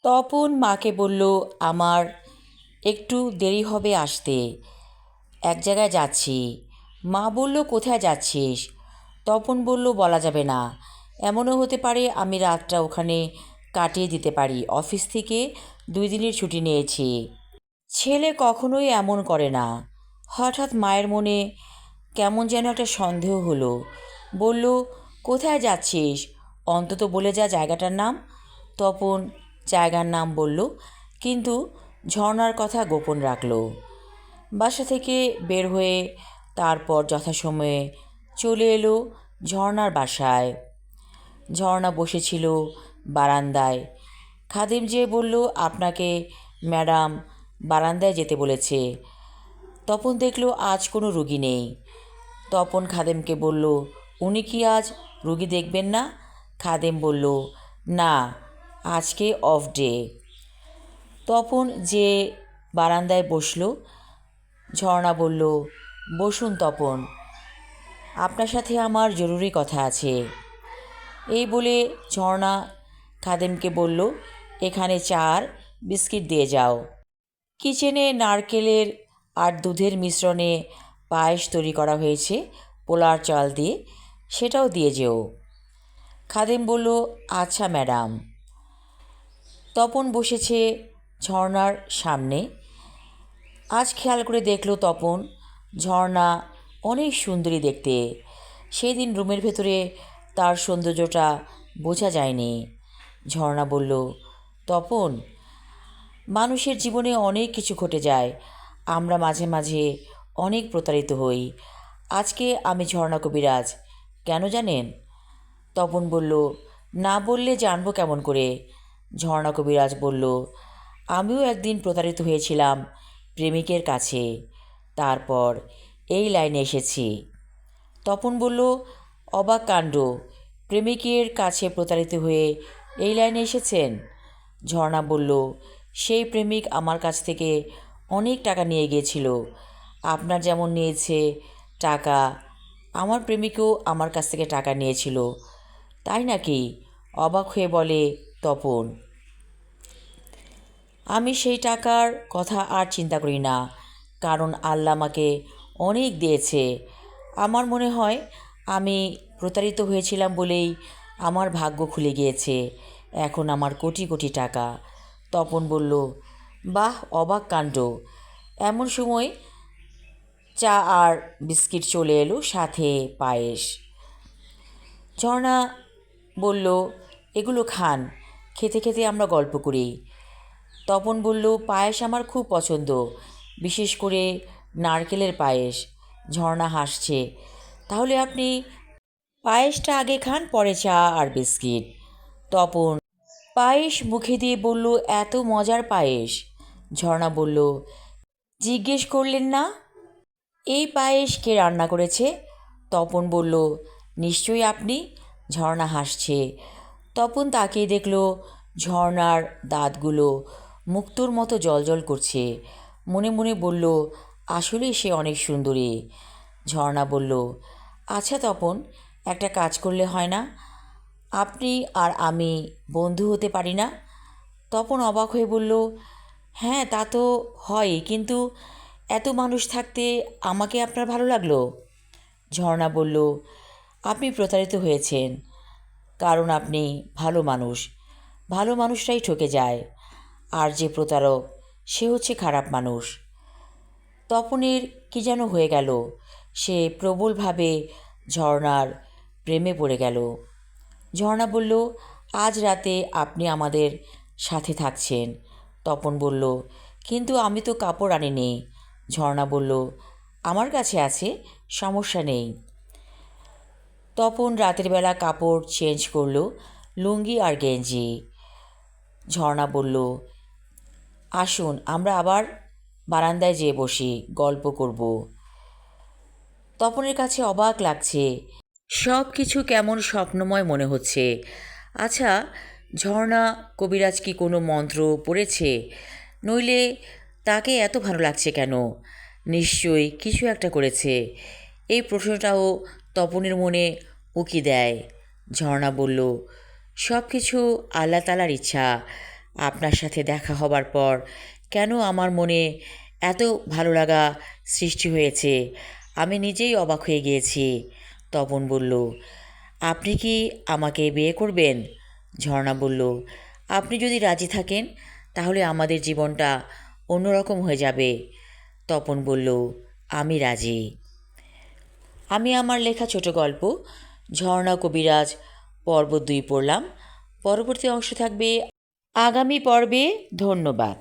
তপন মাকে বলল, আমার একটু দেরি হবে আসতে, এক জায়গায় যাচ্ছি। মা বলল, কোথায় যাচ্ছিস? তপন বলল, বলা যাবে না, এমনও হতে পারে আমি রাতটা ওখানে কাটিয়ে দিতে পারি, অফিস থেকে 2 দিনের ছুটি নিয়েছি। ছেলে কখনোই এমন করে না। হঠাৎ মায়ের মনে কেমন যেন একটা সন্দেহ হলো। বলল, কোথায় যাচ্ছিস? অন্তত বলে যা জায়গাটার নাম। তপন জায়গার নাম বলল, কিন্তু ঝর্ণার কথা গোপন রাখল। বাসা থেকে বের হয়ে তারপর যথাসময়ে চলে এলো ঝর্ণার বাসায়। ঝর্ণা বসেছিল বারান্দায়। খাদিম যেয়ে বলল, আপনাকে ম্যাডাম বারান্দায় যেতে বলেছে। তপন দেখল আজ কোনো রুগী নেই। তপন খাদেমকে বলল, উনি কি আজ রুগী দেখবেন না? খাদেম বলল, না, আজকে অফ ডে। তপন যে বারান্দায় বসল। ঝর্ণা বলল, বসুন তপন, আপনার সাথে আমার জরুরি কথা আছে। এই বলে ঝর্ণা খাদেমকে বলল, এখানে চা আর বিস্কিট দিয়ে যাও। কিচেনে নারকেলের আর দুধের মিশ্রণে পায়েস তৈরি করা হয়েছে পোলার চাল দিয়ে, সেটাও দিয়ে যেও। খাদেম বলল, আচ্ছা ম্যাডাম। তপন বসেছে ঝর্ণার সামনে। আজ খেয়াল করে দেখল তপন, ঝর্ণা অনেক সুন্দরী দেখতে। সেই দিন রুমের ভেতরে তার সৌন্দর্যটা বোঝা যায়নি। ঝর্ণা বলল, তপন, মানুষের জীবনে অনেক কিছু ঘটে যায়, আমরা মাঝে মাঝে অনেক প্রতারিত হই। আজকে আমি ঝর্ণা কবিরাজ, কেন জানেন? তপন বলল, না বললে জানবো কেমন করে? ঝর্ণা কবিরাজ বলল, আমিও একদিন প্রতারিত হয়েছিলাম প্রেমিকের কাছে, তারপর এই লাইনে এসেছি। তপন বলল, অবাক কাণ্ড, প্রেমিকের কাছে প্রতারিত হয়ে এই লাইনে এসেছেন? ঝর্ণা বলল, সেই প্রেমিক আমার কাছ থেকে অনেক টাকা নিয়ে গিয়েছিল, আপনার যেমন নিয়েছে টাকা, আমার প্রেমিকও আমার কাছ থেকে টাকা নিয়েছিল। তাই নাকি? অবাক হয়ে বলে তপন। আমি সেই টাকার কথা আর চিন্তা করি না, কারণ আল্লাহ আমাকে অনেক দিয়েছে। আমার মনে হয় আমি প্রতারিত হয়েছিলাম বলেই আমার ভাগ্য খুলে গিয়েছে, এখন আমার কোটি কোটি টাকা। তপন বলল, বাহ, অবাক কাণ্ড। এমন সময় চা আর বিস্কিট চলে এলো, সাথে পায়েস। ঝর্ণা বলল, এগুলো খান, খেতে খেতে আমরা গল্প করি। তপন বলল, পায়েস আমার খুব পছন্দ, বিশেষ করে নারকেলের পায়েস। ঝর্ণা হাসছে, তাহলে আপনি পায়েসটা আগে খান, পরে চা আর বিস্কিট। তপন পায়েস মুখে দিয়ে বলল, এত মজার পায়েস? ঝর্ণা বলল, জিজ্ঞেস করলেন না? এই পায়েস কে রান্না করেছে? তপন বলল, নিশ্চয়ই আপনি। ঝর্ণা হাসছে। তপন তাকিয়ে দেখল ঝর্ণার দাঁতগুলো মুক্তোর মতো জ্বলজ্বল করছে। মনে মনে বলল, আসলেই সে অনেক সুন্দরী। ঝর্ণা বলল, আচ্ছা তপন, একটা কাজ করলে হয় না? আপনি আর আমি বন্ধু হতে পারি না? তপন অবাক হয়ে বলল, হ্যাঁ তা তো হয়, কিন্তু এত মানুষ থাকতে আমাকে আপনার ভালো লাগলো? ঝর্ণা বলল, আপনি প্রতারিত হয়েছেন, কারণ আপনি ভালো মানুষ। ভালো মানুষরাই ঠকে যায়, আর যে প্রতারক সে হচ্ছে খারাপ মানুষ। তপনের কি যেন হয়ে গেল, সে প্রবলভাবে ঝর্ণার প্রেমে পড়ে গেল। ঝর্ণা বলল, আজ রাতে আপনি আমাদের সাথে থাকছেন। তপন বলল, কিন্তু আমি তো কাপড় আনিনি। ঝর্ণা বলল, আমার কাছে আছে, সমস্যা নেই। তপন রাতের বেলা কাপড় চেঞ্জ করল, লুঙ্গি আর গেঞ্জি। ঝর্ণা বলল, আসুন আমরা আবার বারান্দায় যেয়ে বসি, গল্প করব। তপনের কাছে অবাক লাগছে, সব কিছু কেমন স্বপ্নময় মনে হচ্ছে। আচ্ছা, ঝর্ণা কবিরাজ কি কোনো মন্ত্র পড়েছে? নইলে তাকে এত ভালো লাগছে কেন? নিশ্চয়ই কিছু একটা করেছে। এই প্রশ্নটাও তপনের মনে উকি দেয়। ঝর্ণা বলল, সব কিছু আল্লাহ তাআলার ইচ্ছা, আপনার সাথে দেখা হবার পর কেন আমার মনে এত ভালো লাগা সৃষ্টি হয়েছে আমি নিজেই অবাক হয়ে গিয়েছি। তপন বলল, আপনি কি আমাকে বিয়ে করবেন? ঝর্ণা বলল, আপনি যদি রাজি থাকেন তাহলে আমাদের জীবনটা অন্যরকম হয়ে যাবে। তপন বলল, আমি রাজি। আমি আমার লেখা ছোট গল্প ঝর্ণা কবিরাজ পর্ব 2 পড়লাম। পরবর্তী অংশ থাকবে আগামী পর্বে। ধন্যবাদ।